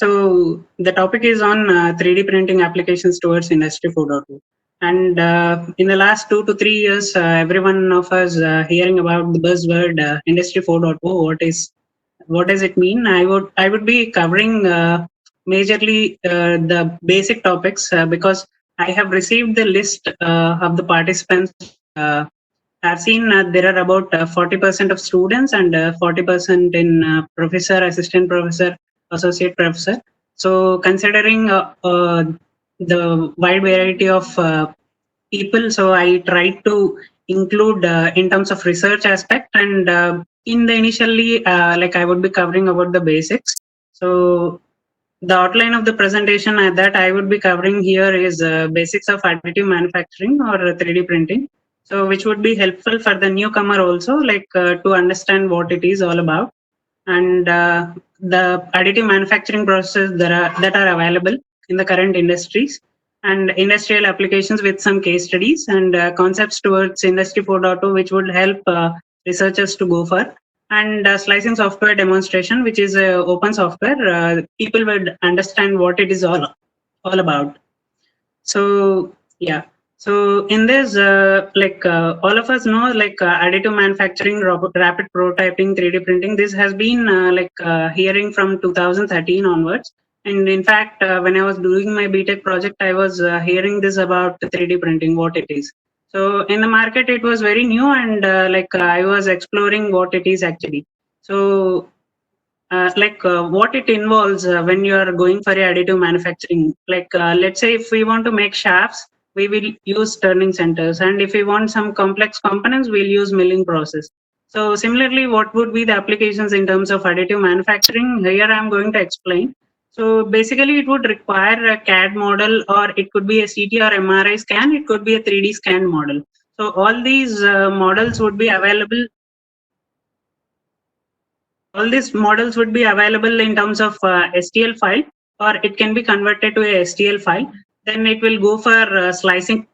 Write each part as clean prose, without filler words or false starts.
So the topic is on 3D printing applications towards Industry 4.0. And in the last 2 to 3 years, every one of us hearing about the buzzword Industry 4.0. What does it mean? I would be covering majorly the basic topics because I have received the list of the participants. I've seen there are about 40% of students and 40% in professor, assistant professor, associate professor. So considering the wide variety of people, so I tried to include in terms of research aspect, and in the initially like I would be covering about the basics. So the outline of the presentation that I would be covering here is basics of additive manufacturing or 3D printing. So which would be helpful for the newcomer also, like to understand what it is all about, and the additive manufacturing process that are available in the current industries and industrial applications with some case studies and concepts towards Industry 4.0, which would help researchers to go for, and slicing software demonstration, which is open software. People would understand what it is all about. So yeah. So in this, all of us know, like additive manufacturing, rapid prototyping, 3D printing. This has been hearing from 2013 onwards. And in fact, when I was doing my BTech project, I was hearing this about 3D printing, what it is. So in the market, it was very new, and I was exploring what it is actually. So what it involves when you are going for a additive manufacturing, let's say if we want to make shafts, we will use turning centers, and if we want some complex components, we'll use milling process. So similarly, what would be the applications in terms of additive manufacturing? Here I'm going to explain. So basically it would require a CAD model, or it could be a CT or MRI scan, it could be a 3D scan model. So all these models would be available. All these models would be available in terms of STL file, or it can be converted to a STL file. Then it will go for slicing.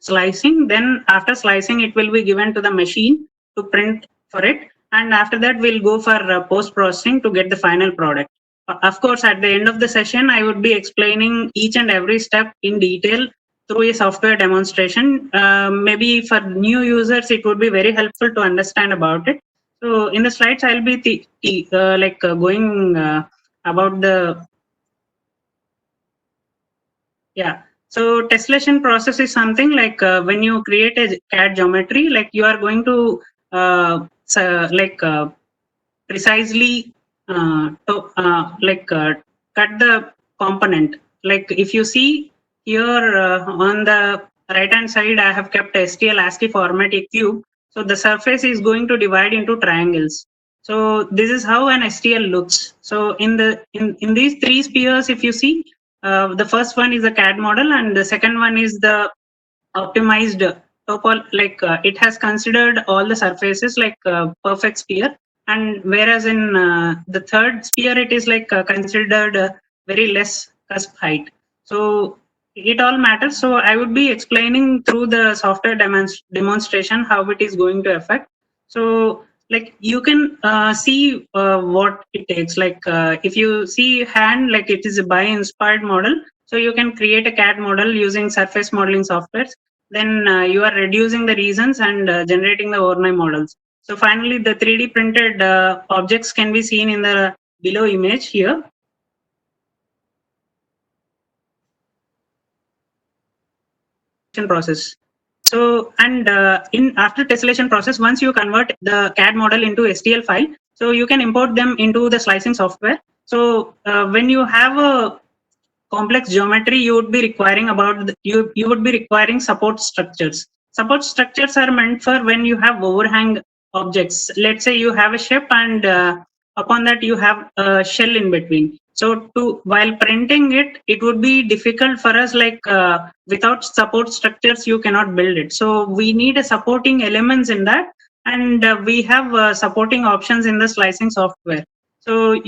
Then after slicing, it will be given to the machine to print for it. And after that, we'll go for post processing to get the final product. Of course, at the end of the session, I would be explaining each and every step in detail through a software demonstration. Maybe for new users, it would be very helpful to understand about it. So in the slides, I'll be going about the So tessellation process is something like when you create a CAD geometry, like you are going to precisely cut the component. Like if you see here on the right hand side, I have kept STL ASCII format a cube. So the surface is going to divide into triangles. So this is how an STL looks. So in these three spheres, if you see, the first one is the CAD model, and the second one is the optimized it has considered all the surfaces like perfect sphere, and whereas in the third sphere it is considered very less cusp height. So it all matters. So I would be explaining through the software demonstration how it is going to affect. So like you can see what it takes. If you see hand, like it is a by inspired model, so you can create a CAD model using surface modeling softwares. Then you are reducing the regions and generating the Voronoi models. So finally, the 3D printed objects can be seen in the below image here. Process. So and in after tessellation process, once you convert the CAD model into STL file, so you can import them into the slicing software. So when you have a complex geometry, you would be requiring you would be requiring support structures. Support structures are meant for when you have overhang objects. Let's say you have a ship, and upon that you have a shell in between. So while printing it, it would be difficult for us, without support structures you cannot build it. So we need a supporting elements in that, and we have supporting options in the slicing software. So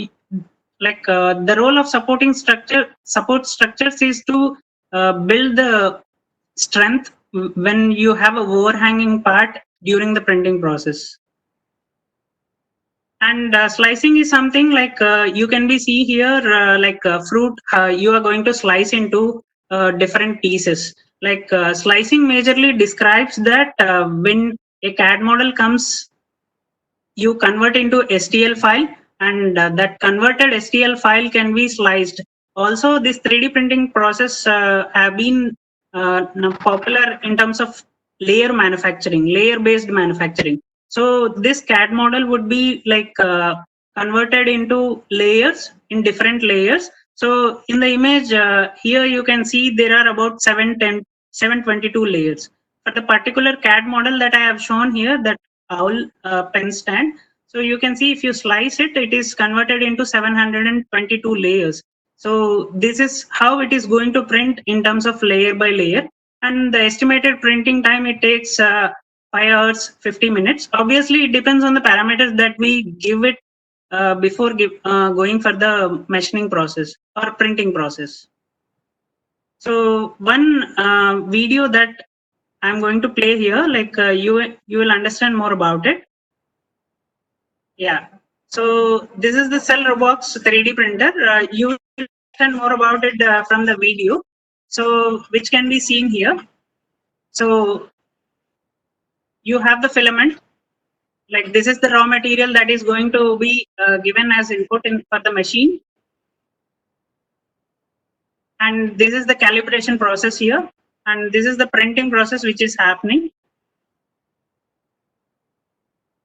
the role of support structures is to build the strength when you have a overhanging part during the printing process. And slicing is something like you can be see here like fruit you are going to slice into different pieces. Like slicing majorly describes that when a CAD model comes, you convert into STL file, and that converted STL file can be sliced. Also, this 3D printing process have been popular in terms of layer manufacturing, layer based manufacturing. So this CAD model would be like converted into layers, in different layers. So in the image here you can see there are about 722 layers. For the particular CAD model that I have shown here, that owl pen stand, so you can see if you slice it, it is converted into 722 layers. So this is how it is going to print in terms of layer by layer. And the estimated printing time, it takes 5 hours 50 minutes. Obviously it depends on the parameters that we give it before going for the machining process or printing process. So one video that I'm going to play here, like you will understand more about it. Yeah. So this is the CellRobox 3D printer. You will understand more about it from the video. So which can be seen here. So you have the filament. Like this is the raw material that is going to be given as input for the machine. And this is the calibration process here. And this is the printing process which is happening.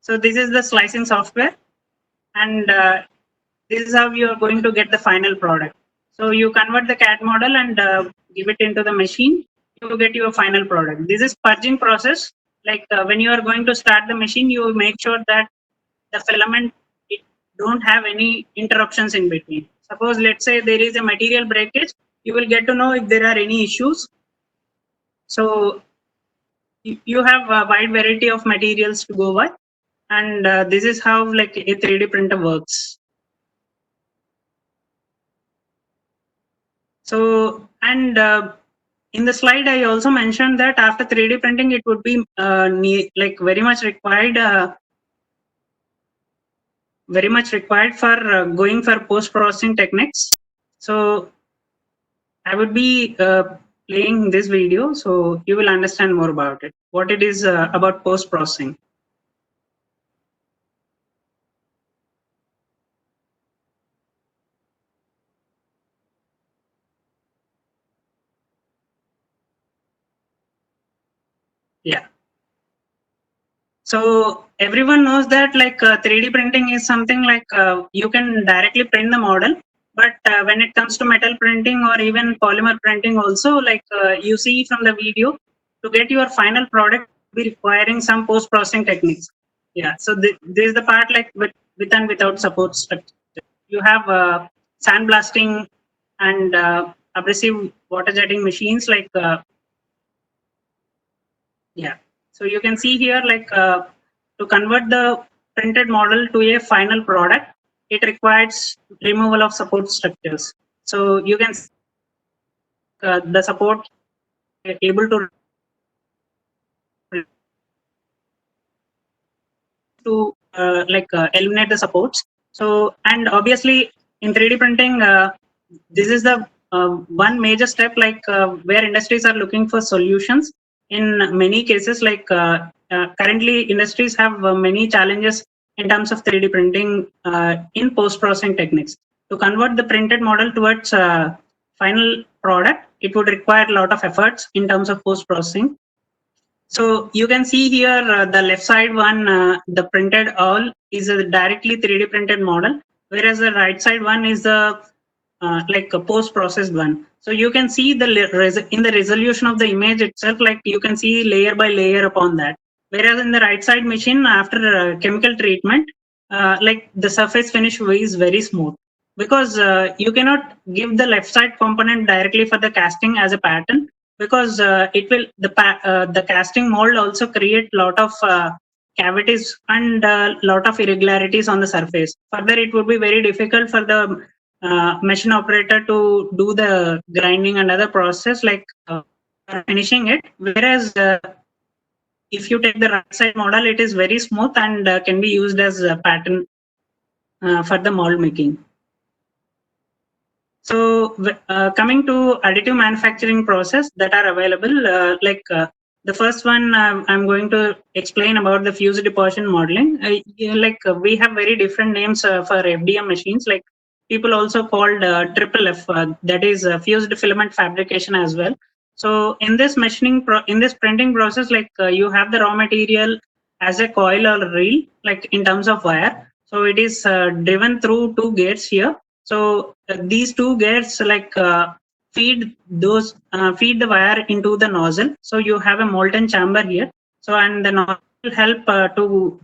So this is the slicing software. And this is how you are going to get the final product. So you convert the CAD model and give it into the machine, you get your final product. This is purging process. Like when you are going to start the machine, you make sure that the filament, it don't have any interruptions in between. Suppose let's say there is a material breakage, you will get to know if there are any issues. So you have a wide variety of materials to go by, and this is how like a 3D printer works. So, and in the slide, I also mentioned that after 3D printing, it would be like very much required for going for post-processing techniques. So I would be playing this video, so you will understand more about it, what it is about post-processing. Yeah. So everyone knows that like 3D printing is something like you can directly print the model, but when it comes to metal printing or even polymer printing also, like you see from the video, to get your final product, be requiring some post-processing techniques. Yeah, so this is the part like with and without support structure. You have sandblasting and abrasive water jetting machines like yeah. So you can see here like to convert the printed model to a final product, it requires removal of support structures. So you can the support able to eliminate the supports. So and obviously in 3D printing, this is the one major step like where industries are looking for solutions. In many cases, like currently industries have many challenges in terms of 3D printing in post-processing techniques. To convert the printed model towards final product, it would require a lot of efforts in terms of post-processing. So you can see here the left side one, the printed all is a directly 3D printed model, whereas the right side one is the like a post-processed one. So you can see the in the resolution of the image itself, like you can see layer by layer upon that. Whereas in the right side machine, after chemical treatment, like the surface finish is very smooth, because you cannot give the left side component directly for the casting as a pattern, because it will the casting mold also create lot of cavities and lot of irregularities on the surface. Further, it would be very difficult for the machine operator to do the grinding and other process like finishing it. Whereas if you take the right side model, it is very smooth and can be used as a pattern for the mold making. So coming to additive manufacturing process that are available, the first one I'm going to explain about the fused deposition modeling. We have very different names for FDM machines. Like people also called triple F, that is fused filament fabrication as well. So in this in this printing process, you have the raw material as a coil or reel, like in terms of wire. So it is driven through two gates here. So these two gates feed the wire into the nozzle. So you have a molten chamber here. So and the nozzle will help to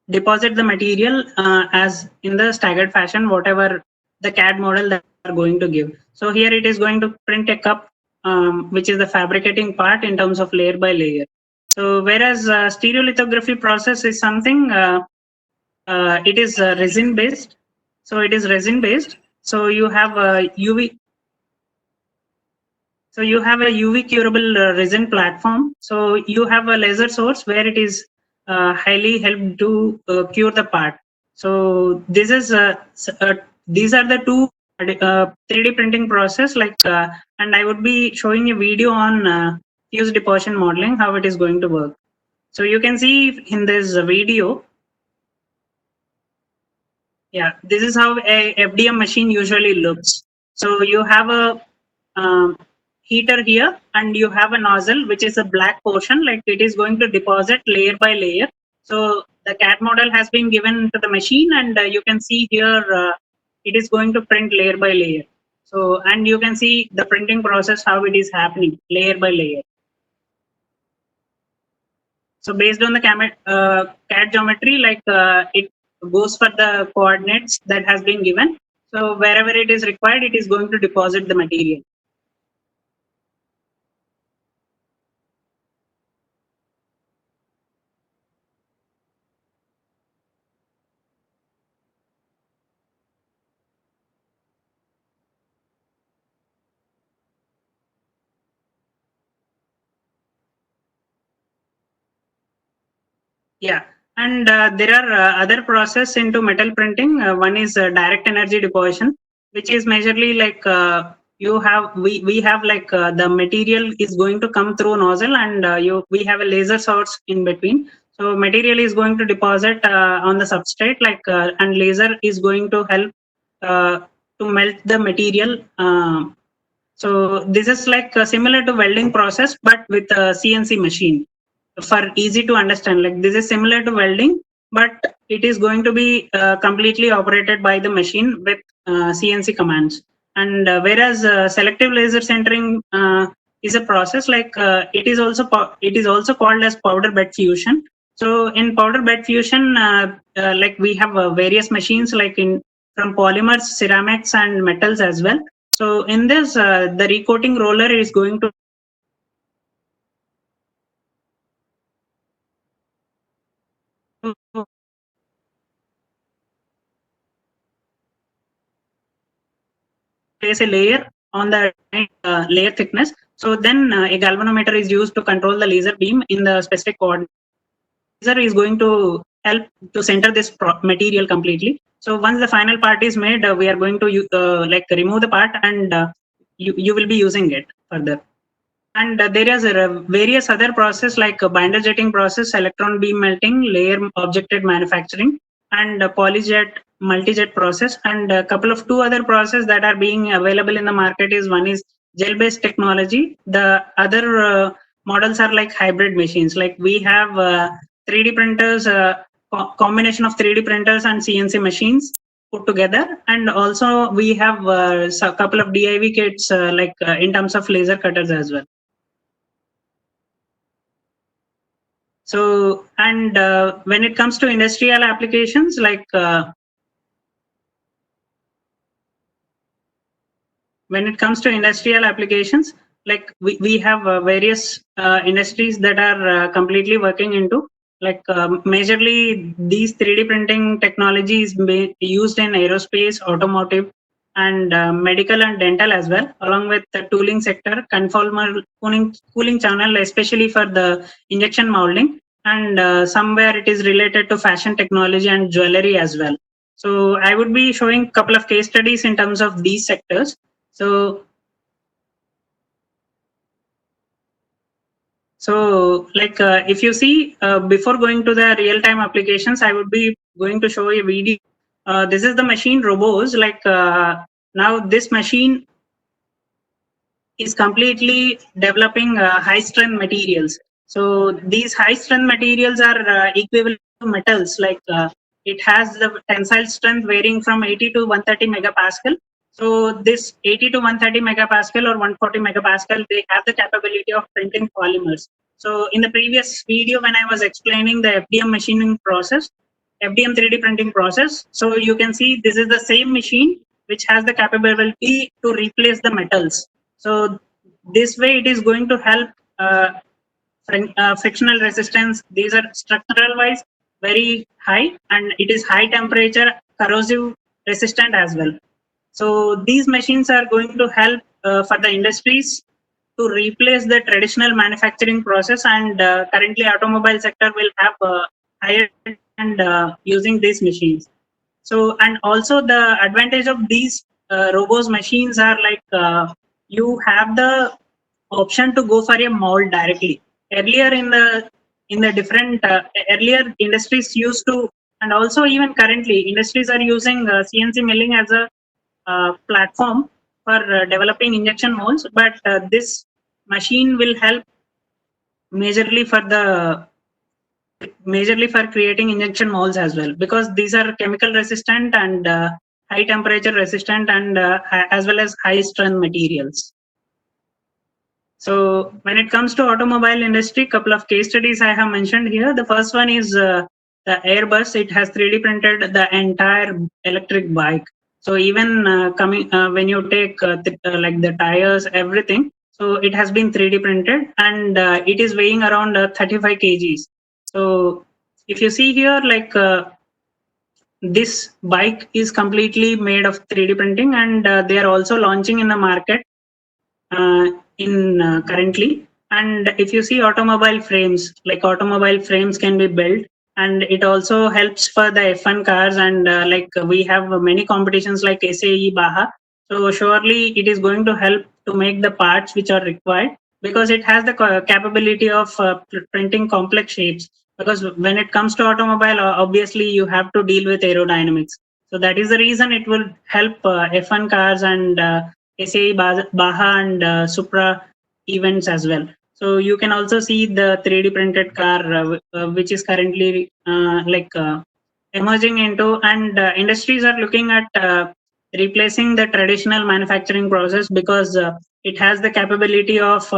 deposit the material as in the staggered fashion, whatever the CAD model that are going to give. So here it is going to print a cup, which is the fabricating part in terms of layer by layer. So whereas stereolithography process is something, it is resin based. So it is resin based. So you have a UV. So you have a UV curable resin platform. So you have a laser source where it is highly helped to cure the part. So this is these are the two 3D printing process. And I would be showing a video on fused deposition modeling, how it is going to work. So you can see in this video. Yeah, this is how a FDM machine usually looks. So you have a heater here, and you have a nozzle, which is a black portion, like it is going to deposit layer by layer. So the CAD model has been given to the machine, and you can see here it is going to print layer by layer. So, and you can see the printing process, how it is happening layer by layer. So based on the CAD geometry, it goes for the coordinates that has been given. So wherever it is required, it is going to deposit the material. Yeah, and there are other process into metal printing. One is direct energy deposition, which is majorly we have the material is going to come through nozzle, and we have a laser source in between. So material is going to deposit on the substrate, and laser is going to help to melt the material. So this is similar to welding process, but with a CNC machine. For easy to understand, like this is similar to welding, but it is going to be completely operated by the machine with CNC commands. And whereas selective laser centering is a process, it is also called as powder bed fusion. So in powder bed fusion, we have various machines from polymers, ceramics, and metals as well. So in this, the recoating roller is going to place a layer on the layer thickness. So then a galvanometer is used to control the laser beam in the specific coordinate. Laser is going to help to center this material completely. So once the final part is made, we are going to remove the part, and you will be using it further. And there is various other process like binder jetting process, electron beam melting, layer objected manufacturing, and polyjet multijet process. And a couple of two other process that are being available in the market is one is gel based technology. The other models are like hybrid machines. Like we have 3D printers, combination of 3D printers and CNC machines put together, and also we have a couple of DIV kits in terms of laser cutters as well. So, and when it comes to industrial applications, when it comes to industrial applications, we have various industries that are completely working into, majorly these 3D printing technologies used in aerospace, automotive, and medical and dental as well, along with the tooling sector, conformal cooling channel, especially for the injection molding, and somewhere it is related to fashion technology and jewelry as well. So I would be showing a couple of case studies in terms of these sectors. So if you see, before going to the real-time applications, I would be going to show a video. This is the machine Robos. Now this machine is completely developing high-strength materials. So these high-strength materials are equivalent to metals. It has the tensile strength varying from 80 to 130 megapascal. So this 80 to 130 megapascal or 140 megapascal, they have the capability of printing polymers. So in the previous video, when I was explaining the FDM machining process, FDM 3D printing process, so you can see this is the same machine which has the capability to replace the metals. So this way it is going to help frictional resistance. These are structural wise very high, and it is high temperature, corrosive resistant as well. So these machines are going to help for the industries to replace the traditional manufacturing process, and currently automobile sector will have higher and using these machines. So, and also the advantage of these robos machines are you have the option to go for a mold directly. Earlier in the different earlier industries used to, and also even currently industries are using CNC milling as a platform for developing injection molds, but this machine will help majorly for the majorly for creating injection molds as well, because these are chemical resistant and high temperature resistant, and as well as high strength materials. So when it comes to automobile industry, couple of case studies I have mentioned here. The first one is the Airbus. It has 3D printed the entire electric bike. So even when you take like the tires, everything, so it has been 3D printed, and it is weighing around 35 kgs. So if you see here, this bike is completely made of 3D printing, and they are also launching in the market currently. And if you see automobile frames, like automobile frames can be built, and it also helps for the F1 cars, and we have many competitions like SAE, Baja. So surely it is going to help to make the parts which are required, because it has the capability of printing complex shapes. Because when it comes to automobile, obviously you have to deal with aerodynamics. So that is the reason it will help F1 cars and SAE, Baja, and Supra events as well. So you can also see the 3D printed car, which is currently emerging into, and industries are looking at replacing the traditional manufacturing process, because it has the capability of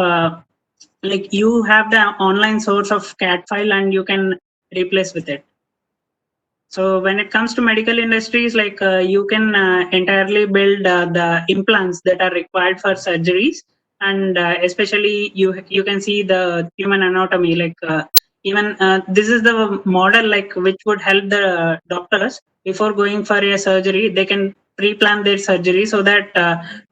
you have the online source of CAD file and you can replace with it. So when it comes to medical industries, you can entirely build the implants that are required for surgeries, and especially you can see the human anatomy. Even this is the model which would help the doctors before going for a surgery. They can pre-plan their surgery, so that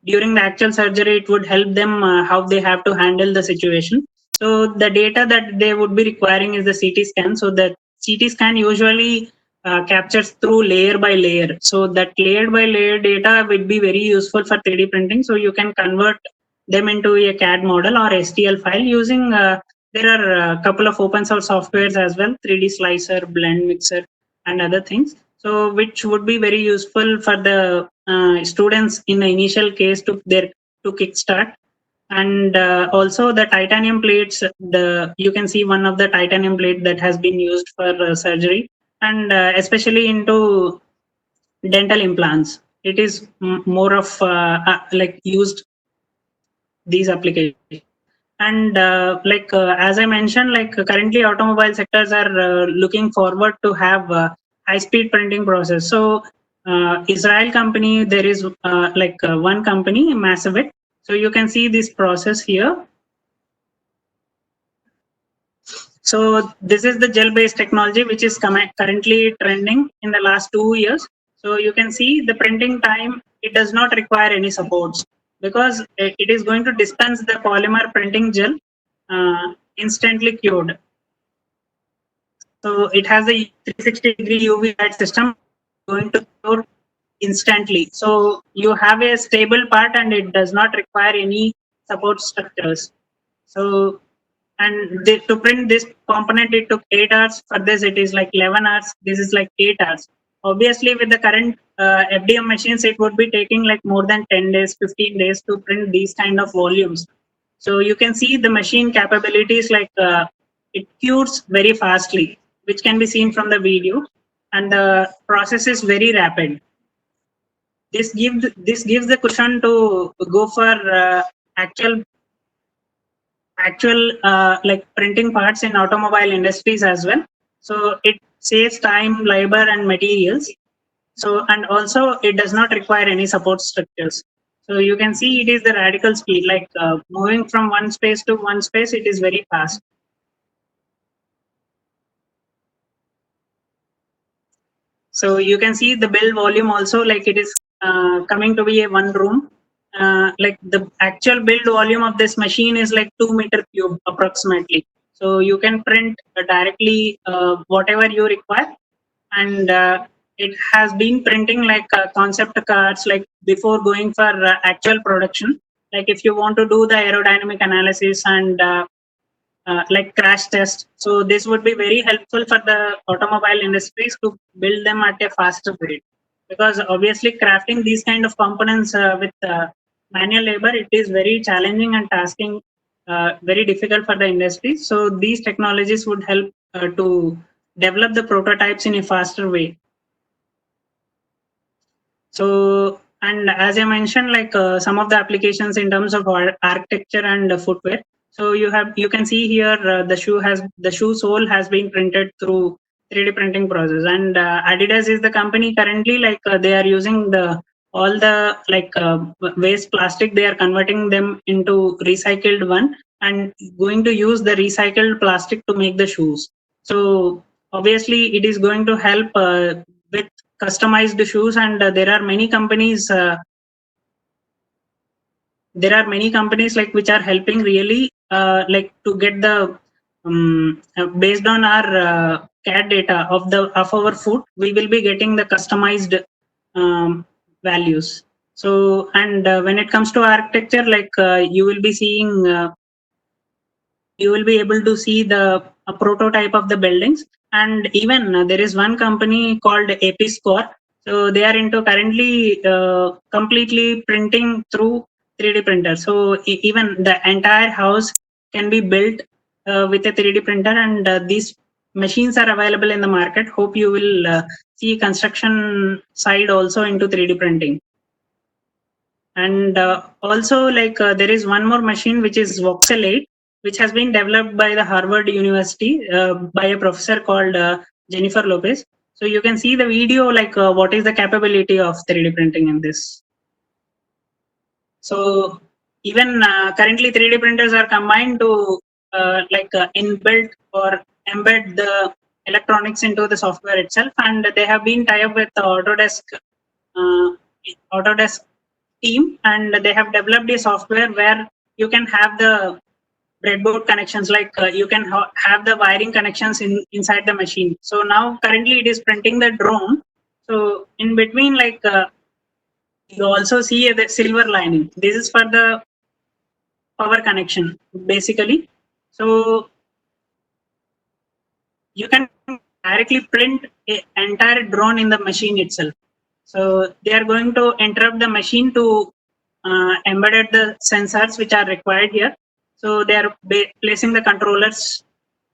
during the actual surgery it would help them how they have to handle the situation. So the data that they would be requiring is the CT scan. So that CT scan usually captures through layer by layer. So that layer by layer data would be very useful for 3D printing. So you can convert them into a CAD model or STL file using, there are a couple of open source softwares as well, 3D Slicer, Blend Mixer, and other things. So which would be very useful for the students in the initial case to kickstart. And also the titanium plates, you can see one of the titanium plate that has been used for surgery, and especially into dental implants. It is more of used these applications. And as I mentioned, currently automobile sectors are looking forward to have high speed printing process. So Israel company, there is one company, Massivit. So you can see this process here. So this is the gel-based technology, which is currently trending in the last 2 years. So you can see the printing time, it does not require any supports, because it is going to dispense the polymer printing gel instantly cured. So it has a 360-degree UV light system going to cure instantly. So you have a stable part and it does not require any support structures. So and to print this component it took 8 hours. For this it is like 11 hours. This is like 8 hours. Obviously with the current FDM machines it would be taking like more than 10 days, 15 days to print these kind of volumes. So you can see the machine capabilities, like it cures very fastly, which can be seen from the video, and the process is very rapid. This gives the cushion to go for actual like printing parts in automobile industries as well. So it saves time, labor, and materials. So and also it does not require any support structures. So you can see it is the radical speed, like moving from one space to one space, it is very fast. So you can see the build volume also, like it is coming to be a one room. Like the actual build volume of this machine is like 2 meter cube approximately. So you can print directly whatever you require, and it has been printing like concept cards like before going for actual production. Like if you want to do the aerodynamic analysis and like crash test. So this would be very helpful for the automobile industries to build them at a faster rate, because obviously crafting these kind of components with manual labor, it is very challenging and tasking very difficult for the industry. So these technologies would help to develop the prototypes in a faster way. So, and as I mentioned, like some of the applications in terms of architecture and footwear. So you can see here the shoe sole has been printed through 3D printing process, and Adidas is the company currently, like they are using the all the like waste plastic, they are converting them into recycled one and going to use the recycled plastic to make the shoes. So obviously it is going to help with customized shoes, and there are many companies like which are helping really like to get the based on our CAD data of our foot, we will be getting the customized values. So and when it comes to architecture, like you will be able to see the a prototype of the buildings. And even there is one company called AP Score. So they are into currently completely printing through 3D printer. So even the entire house can be built with a 3D printer, and these machines are available in the market. Hope you will see construction side also into 3D printing. And also, like there is one more machine which is Voxel 8, which has been developed by the Harvard University by a professor called Jennifer Lopez. So you can see the video, like what is the capability of 3D printing in this. So even currently 3D printers are combined to like inbuilt or embed the electronics into the software itself, and they have been tied up with the uh, Autodesk team, and they have developed a software where you can have the breadboard connections, like you can have the wiring connections inside the machine. So now currently it is printing the drone. So in between, like you also see the silver lining. This is for the power connection basically. So you can directly print an entire drone in the machine itself. So they are going to interrupt the machine to embed the sensors which are required here. So they are placing the controllers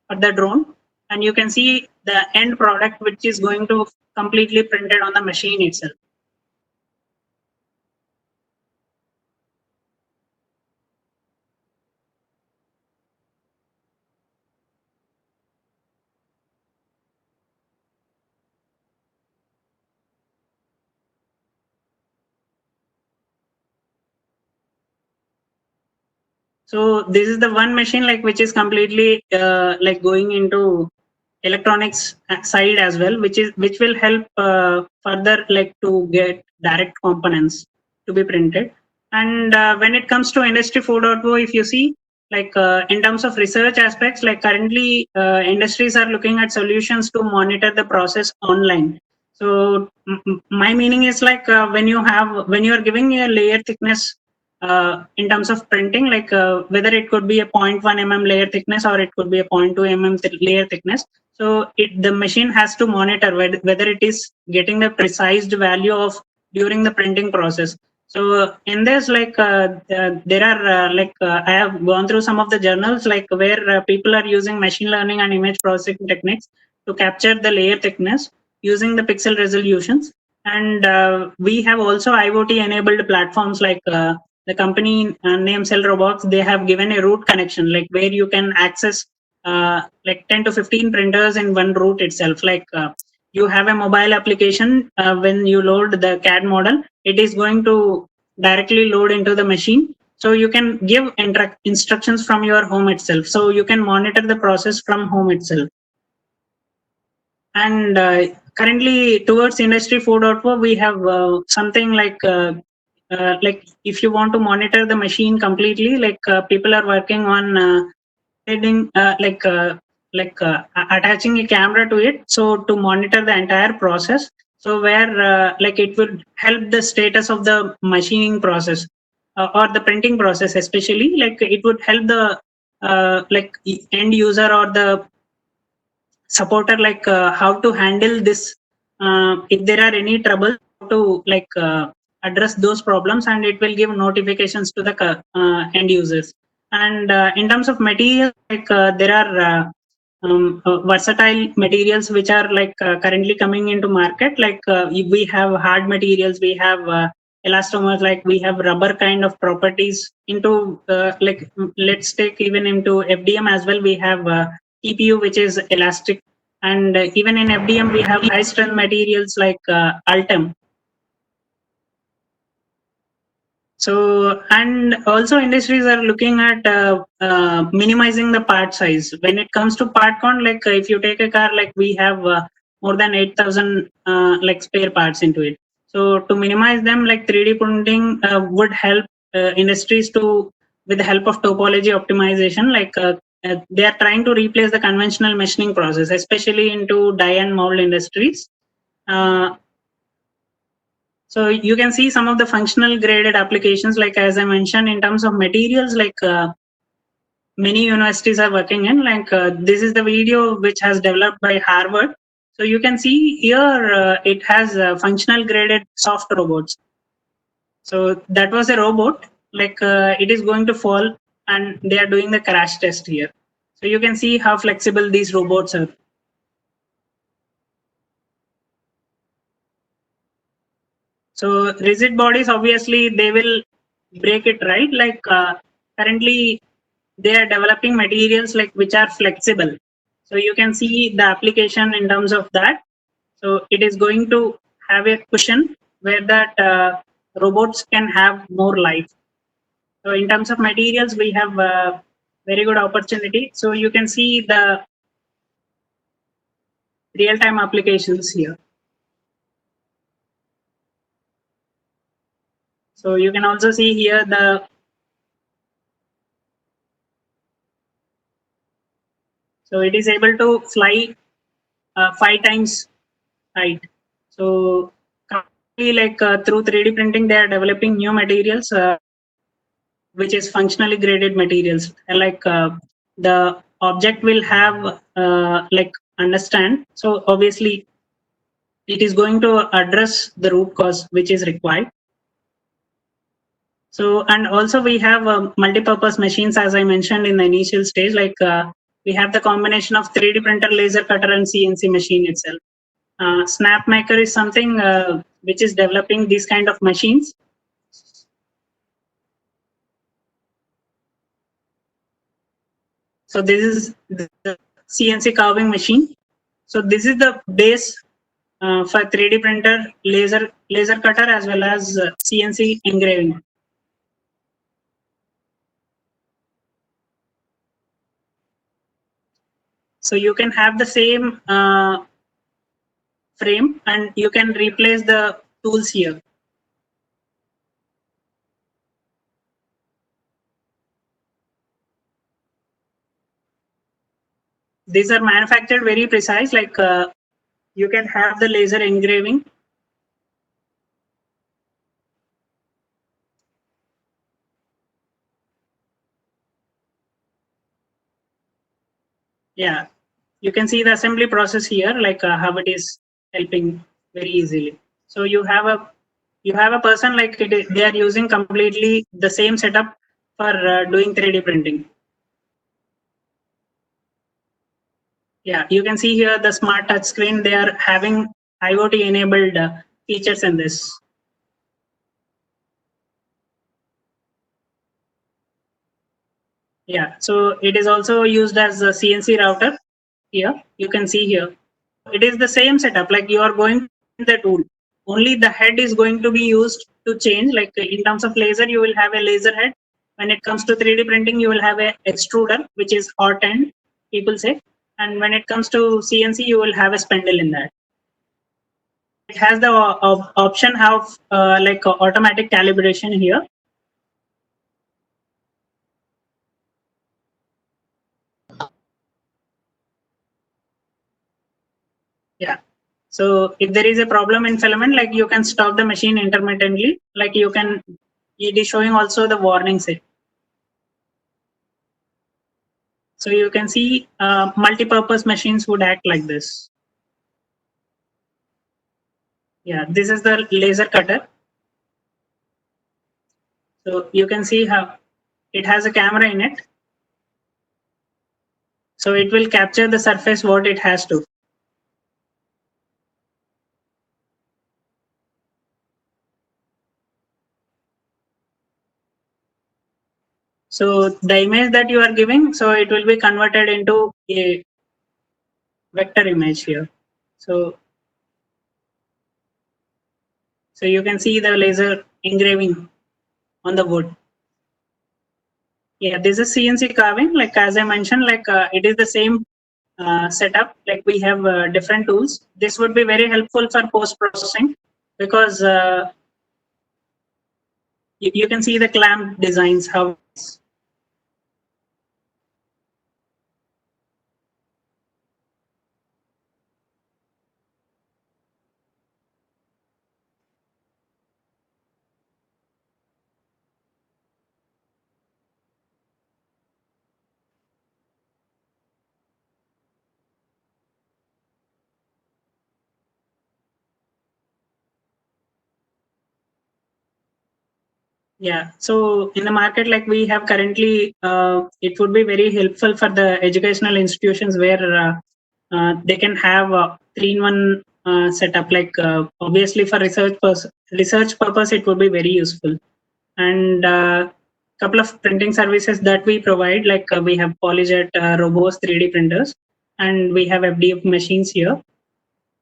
for the drone, and you can see the end product which is going to completely printed on the machine itself. So this is the one machine like which is completely like going into electronics side as well, which will help further like to get direct components to be printed. And when it comes to industry 4.0, if you see, like in terms of research aspects, like currently industries are looking at solutions to monitor the process online. So my meaning is like when you are giving a layer thickness in terms of printing, like whether it could be a 0.1 layer thickness or it could be a 0.2 layer thickness. So the machine has to monitor whether it is getting the precise value of during the printing process. So in this, like there are I have gone through some of the journals like where people are using machine learning and image processing techniques to capture the layer thickness using the pixel resolutions. And we have also IoT enabled platforms like the company named Cell Robots. They have given a root connection, like where you can access like 10 to 15 printers in one route itself. Like you have a mobile application, when you load the CAD model, it is going to directly load into the machine. So you can give instructions from your home itself. So you can monitor the process from home itself. And currently towards industry 4.0 we have something like if you want to monitor the machine completely, like people are working on adding attaching a camera to it, so to monitor the entire process. So where like it would help the status of the machining process or the printing process, especially like it would help the like end user or the supporter, like how to handle this if there are any trouble, to like address those problems, and it will give notifications to the end users. And in terms of materials, like there are versatile materials which are like currently coming into market. Like we have hard materials, we have elastomers, like we have rubber kind of properties into like let's take even into FDM as well. We have TPU, which is elastic, and even in FDM we have high strength materials like Ultem. So, and also industries are looking at minimizing the part size. When it comes to part count, like if you take a car, like we have more than 8,000 like spare parts into it. So to minimize them, like 3D printing would help industries to, with the help of topology optimization, like they are trying to replace the conventional machining process, especially into die and mold industries. Uh, so you can see some of the functional graded applications, like as I mentioned, in terms of materials, like many universities are working in. Like this is the video which has developed by Harvard. So you can see here it has functional graded soft robots. So that was a robot, like it is going to fall, and they are doing the crash test here. So you can see how flexible these robots are. So rigid bodies, obviously, they will break it, right? Like currently, they are developing materials like which are flexible. So you can see the application in terms of that. So it is going to have a cushion where that robots can have more life. So in terms of materials, we have very good opportunity. So you can see the real-time applications here. So you can also see here the, so it is able to fly 5 times height. So currently, like through 3D printing, they are developing new materials, which is functionally graded materials. And like the object will have like understand. So obviously, it is going to address the root cause which is required. So, and also we have multi-purpose machines, as I mentioned in the initial stage. Like we have the combination of 3D printer, laser cutter, and CNC machine itself. Snapmaker is something which is developing these kind of machines. So this is the CNC carving machine. So this is the base for 3D printer, laser cutter, as well as CNC engraving. So you can have the same frame, and you can replace the tools here. These are manufactured very precise, like You can have the laser engraving. Yeah, you can see the assembly process here, like how it is helping very easily. So you have a person like they are using completely the same setup for doing 3D printing. Yeah, you can see here the smart touch screen. They are having IoT enabled features in this. Yeah, so it is also used as a CNC router here. You can see here. It is the same setup, like you are going the tool. Only the head is going to be used to change. Like in terms of laser, you will have a laser head. When it comes to 3D printing, you will have a extruder, which is hot end, people say. And when it comes to CNC, you will have a spindle in that. It has the option of like automatic calibration here. Yeah. So if there is a problem in filament, like you can stop the machine intermittently. Like you can, it is showing also the warning set. So you can see multi-purpose machines would act like this. Yeah, this is the laser cutter. So you can see how it has a camera in it. So it will capture the surface what it has to. So the image that you are giving, so it will be converted into a vector image here. So you can see the laser engraving on the wood. Yeah, this is CNC carving. Like as I mentioned, like it is the same setup. Like we have different tools. This would be very helpful for post processing because you can see the clamp designs how. Yeah, so in the market, like we have currently, it would be very helpful for the educational institutions where they can have a 3-in-1 setup. Like obviously for research purpose, it would be very useful. And couple of printing services that we provide, like we have PolyJet Robos 3D printers, and we have FDF machines here.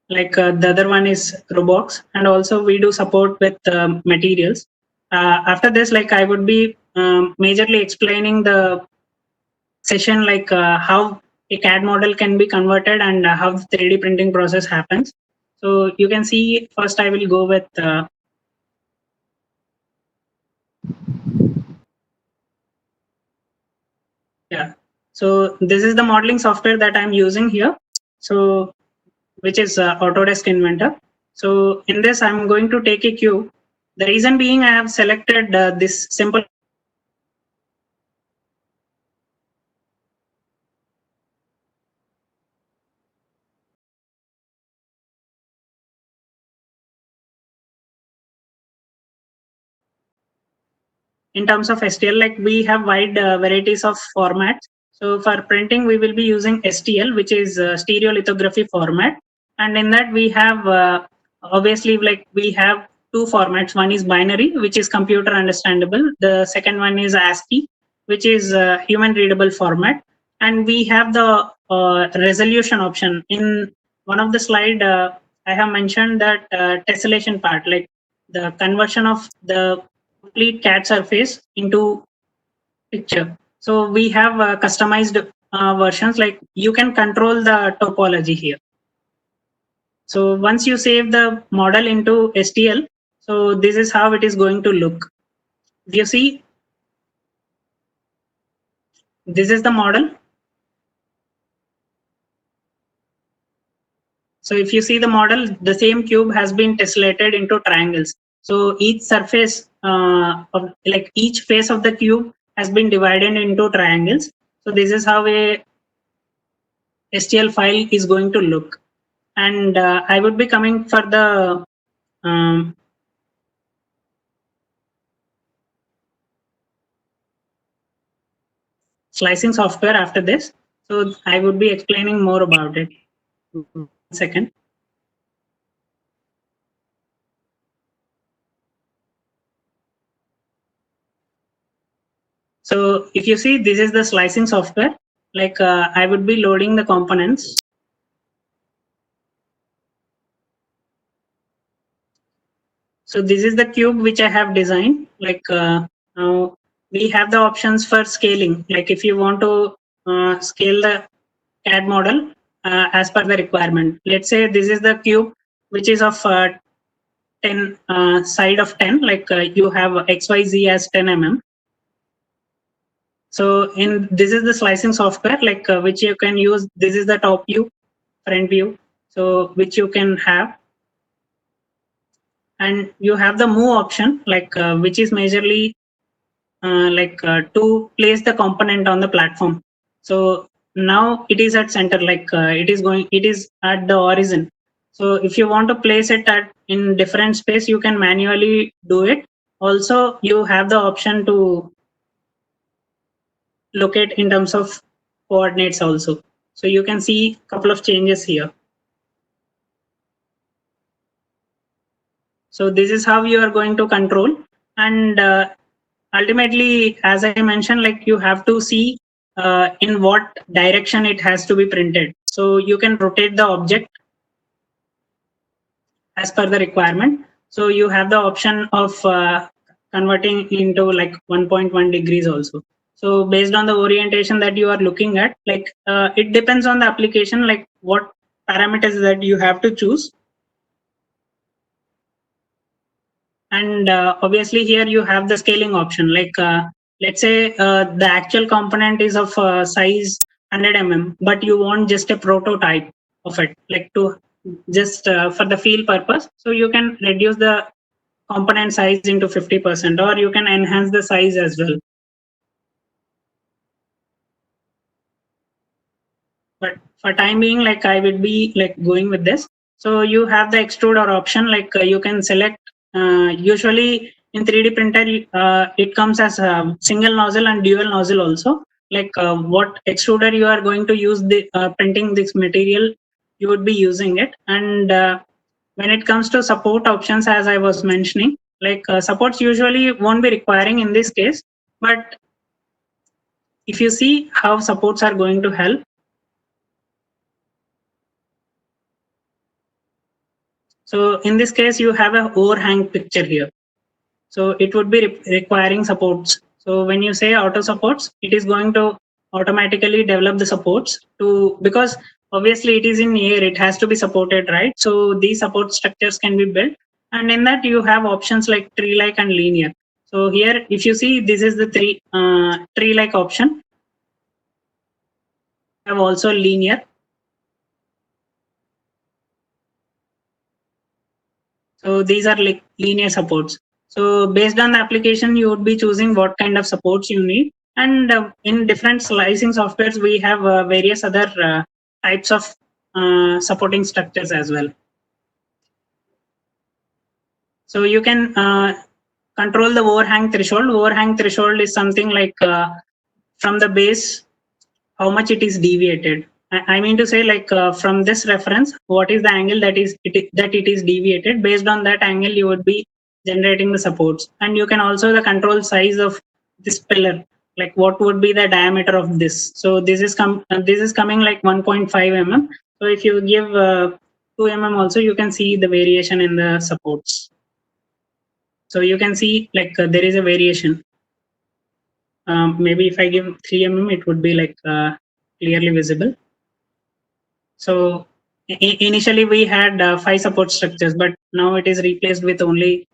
Like the other one is Robox, and also we do support with materials. After this, like I would be majorly explaining the session, like how a CAD model can be converted and how the 3D printing process happens. So you can see first I will go with yeah. So this is the modeling software that I'm using here. So which is Autodesk Inventor. So in this, I'm going to take a cube. The reason being, I have selected this simple in terms of STL. Like we have wide varieties of formats. So for printing, we will be using STL, which is stereolithography format. And in that, we have obviously like we have two formats. One is binary, which is computer understandable. The second one is ASCII, which is human readable format. And we have the resolution option. In one of the slide, I have mentioned that tessellation part, like the conversion of the complete CAD surface into picture. So we have customized versions, like you can control the topology here. So once you save the model into STL, so this is how it is going to look. You see, this is the model. So if you see the model, the same cube has been tessellated into triangles. So each surface of like each face of the cube has been divided into triangles. So this is how a STL file is going to look. And I would be coming for the slicing software after this. So I would be explaining more about it. 1 second. So if you see, this is the slicing software. Like I would be loading the components. So this is the cube which I have designed. Like now we have the options for scaling. Like if you want to scale the CAD model as per the requirement. Let's say this is the cube which is of 10 side of 10. Like you have XYZ as 10 mm. So in this is the slicing software, like which you can use. This is the top view, front view. So which you can have, and you have the move option, like which is majorly to place the component on the platform. So now it is at center, like it is at the origin. So if you want to place it at in different space, you can manually do it. Also, you have the option to locate in terms of coordinates also. So you can see a couple of changes here. So this is how you are going to control, and ultimately, as I mentioned, like you have to see in what direction it has to be printed. So you can rotate the object as per the requirement. So you have the option of converting into like 1.1 degrees also. So based on the orientation that you are looking at, like it depends on the application, like what parameters that you have to choose. And obviously here you have the scaling option, like let's say the actual component is of size 100 mm, but you want just a prototype of it, like to just for the feel purpose. So you can reduce the component size into 50%, or you can enhance the size as well. But for time being, like I would be like going with this. So you have the extruder option, like you can select usually in 3D printer it comes as a single nozzle and dual nozzle also. Like what extruder you are going to use the printing this material, you would be using it. And when it comes to support options, as I was mentioning, like supports usually won't be requiring in this case, but if you see how supports are going to help. So in this case, you have a overhang picture here. So it would be requiring supports. So when you say auto supports, it is going to automatically develop the supports to, because obviously it is in air, it has to be supported, right? So these support structures can be built. And in that you have options like tree-like and linear. So here, if you see, this is the tree-like option. You have also linear. So these are like linear supports. So based on the application, you would be choosing what kind of supports you need. And in different slicing softwares, we have various other types of supporting structures as well. So you can control the overhang threshold. Overhang threshold is something like from the base, how much it is deviated. I mean to say, like from this reference, what is the angle that it is deviated. Based on that angle, you would be generating the supports. And you can also the control size of this pillar, like what would be the diameter of this. So this is coming like 1.5 mm. So if you give 2 mm also, you can see the variation in the supports. So you can see like there is a variation. Maybe if I give 3 mm, it would be like clearly visible. So initially we had 5 support structures, but now it is replaced with only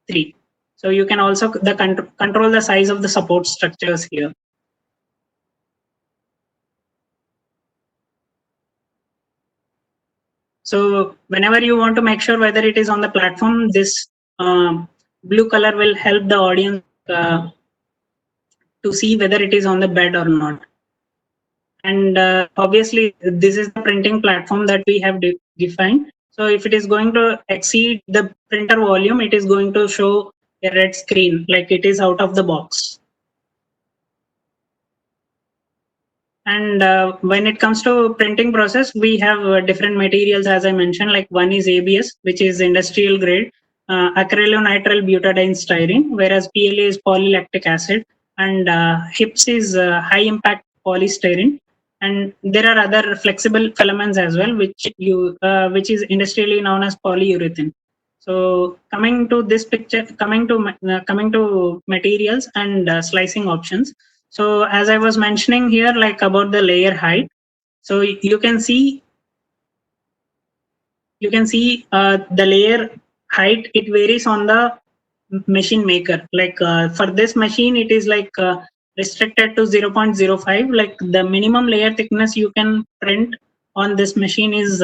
3. So you can also control the size of the support structures here. So whenever you want to make sure whether it is on the platform, this blue color will help the audience to see whether it is on the bed or not. And obviously, this is the printing platform that we have defined. So if it is going to exceed the printer volume, it is going to show a red screen, like it is out of the box. And when it comes to printing process, we have different materials, as I mentioned, like one is ABS, which is industrial grade, acrylonitrile butadiene styrene, whereas PLA is polylactic acid, and HIPS is high impact polystyrene. And there are other flexible filaments as well, which is industrially known as polyurethane. So coming to this picture, coming to materials and slicing options. So as I was mentioning here, like about the layer height, so you can see the layer height, it varies on the machine maker. Like for this machine, it is like restricted to 0.05. Like the minimum layer thickness you can print on this machine is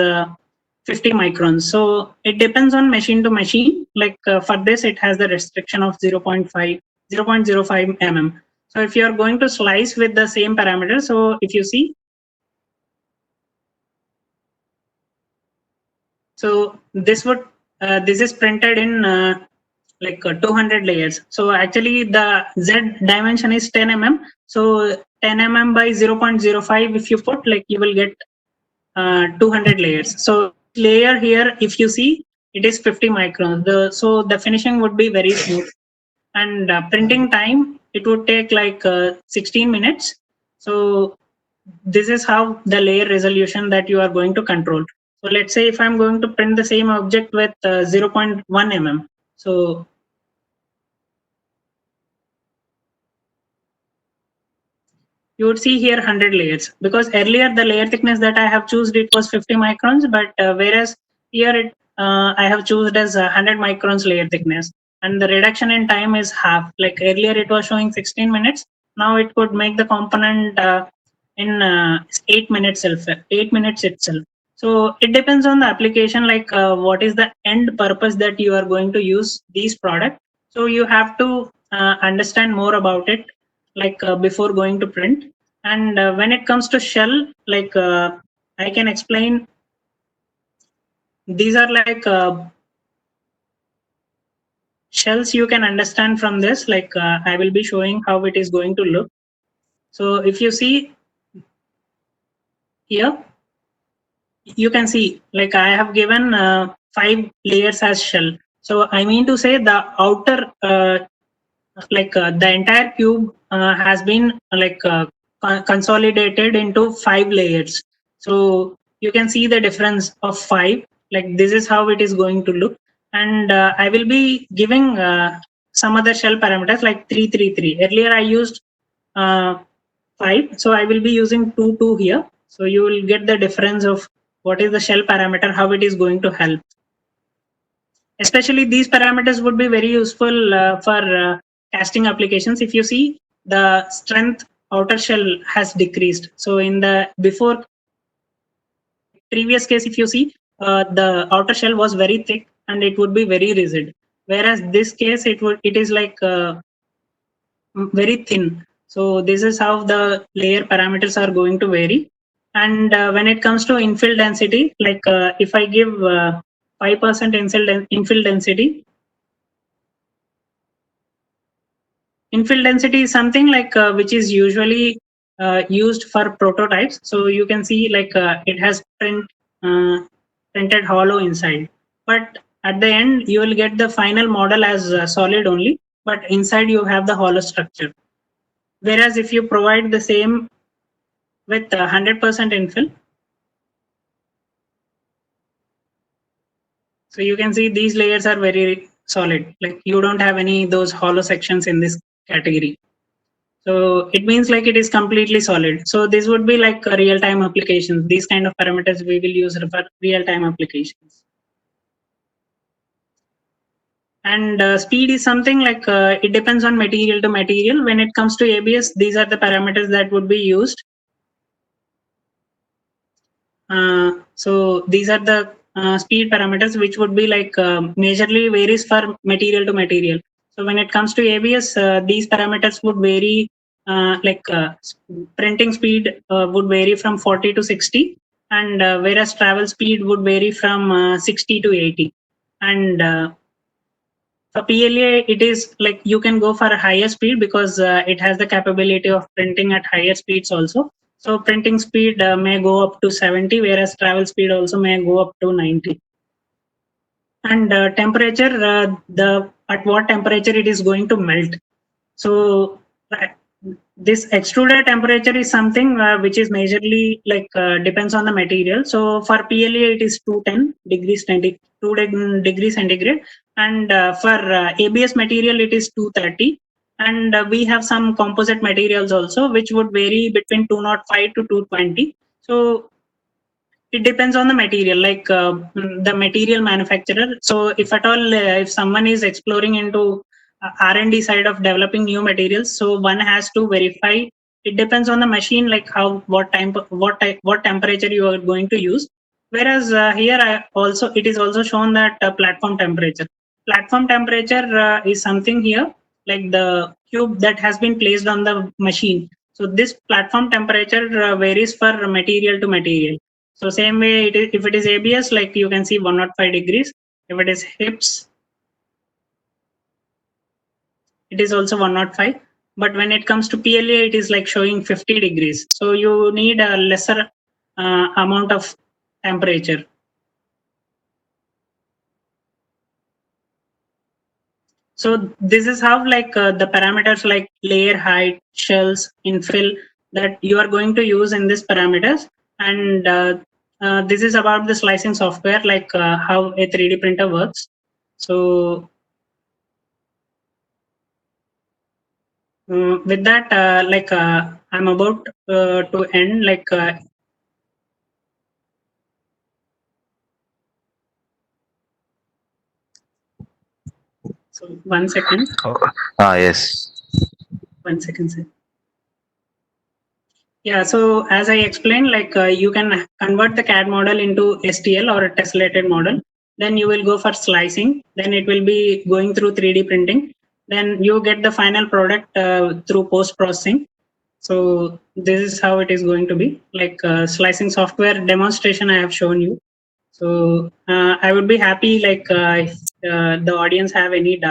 50 microns. So it depends on machine to machine. Like for this, it has the restriction of 0.05 mm. So if you are going to slice with the same parameter, so if you see, so this is printed in like 200 layers. So actually the Z dimension is 10 mm. So 10 mm by 0.05, if you put, like you will get 200 layers. So layer here, if you see, it is 50 microns. So the finishing would be very smooth. And printing time, it would take like 16 minutes. So this is how the layer resolution that you are going to control. So let's say if I'm going to print the same object with 0.1 mm. So you would see here 100 layers, because earlier the layer thickness that I have chosen, it was 50 microns, but whereas here I have chosen as 100 microns layer thickness, and the reduction in time is half. Like earlier it was showing 16 minutes, now it could make the component in 8 minutes itself. 8 minutes itself. So it depends on the application, like what is the end purpose that you are going to use these products. So you have to understand more about it, like before going to print. And when it comes to shell, like I can explain, these are like shells you can understand from this. Like I will be showing how it is going to look. So if you see here, you can see, like I have given 5 layers as shell. So I mean to say the outer like the entire cube has been like consolidated into 5 layers. So you can see the difference of 5. Like this is how it is going to look. And I will be giving some other shell parameters like 333. Earlier I used uh, 5, so I will be using 2 here. So you will get the difference of what is the shell parameter, how it is going to help. Especially these parameters would be very useful for casting applications. If you see, the strength outer shell has decreased. So in the before previous case, if you see, the outer shell was very thick and it would be very rigid. Whereas this case, it is like very thin. So this is how the layer parameters are going to vary. And when it comes to infill density, like if I give 5% infill density, infill density is something like which is usually used for prototypes. So you can see like it has printed hollow inside, but at the end you will get the final model as solid only, but inside you have the hollow structure. Whereas if you provide the same with 100% infill, so you can see these layers are very solid. Like you don't have any those hollow sections in this category. So it means like it is completely solid. So this would be like a real-time applications. These kind of parameters we will use for real-time applications. And speed is something like it depends on material to material. When it comes to ABS, these are the parameters that would be used. So these are the speed parameters, which would be like majorly varies for material to material. So when it comes to ABS, these parameters would vary. Printing speed would vary from 40 to 60, and whereas travel speed would vary from 60 to 80. And for PLA, it is like you can go for a higher speed because it has the capability of printing at higher speeds also. So printing speed may go up to 70, whereas travel speed also may go up to 90. And temperature, the at what temperature it is going to melt. So this extruder temperature is something which is majorly like depends on the material. So for PLA it is 210 degrees centigrade, 2 degrees centigrade, and for ABS material it is 230. And we have some composite materials also which would vary between 205 to 220. So it depends on the material, like the material manufacturer. So if at all if someone is exploring into R&D side of developing new materials, so one has to verify. It depends on the machine, like how what temperature you are going to use. Whereas here also it is also shown that platform temperature is something here, like the cube that has been placed on the machine. So this platform temperature varies for material to material. So same way, if it is ABS, like you can see 105 degrees. If it is HIPS, it is also 105. But when it comes to PLA, it is like showing 50 degrees. So you need a lesser amount of temperature. So this is how like the parameters like layer height, shells, infill that you are going to use in this parameters. And this is about the slicing software, like how a 3D printer works. So with that, I'm about to end. So 1 second. Yes. 1 second, sir. Yeah, so as I explained, like you can convert the CAD model into STL or a tessellated model. Then you will go for slicing. Then it will be going through 3D printing. Then you get the final product through post processing. So this is how it is going to be. Like slicing software demonstration I have shown you. So I would be happy like if the audience have any doubt.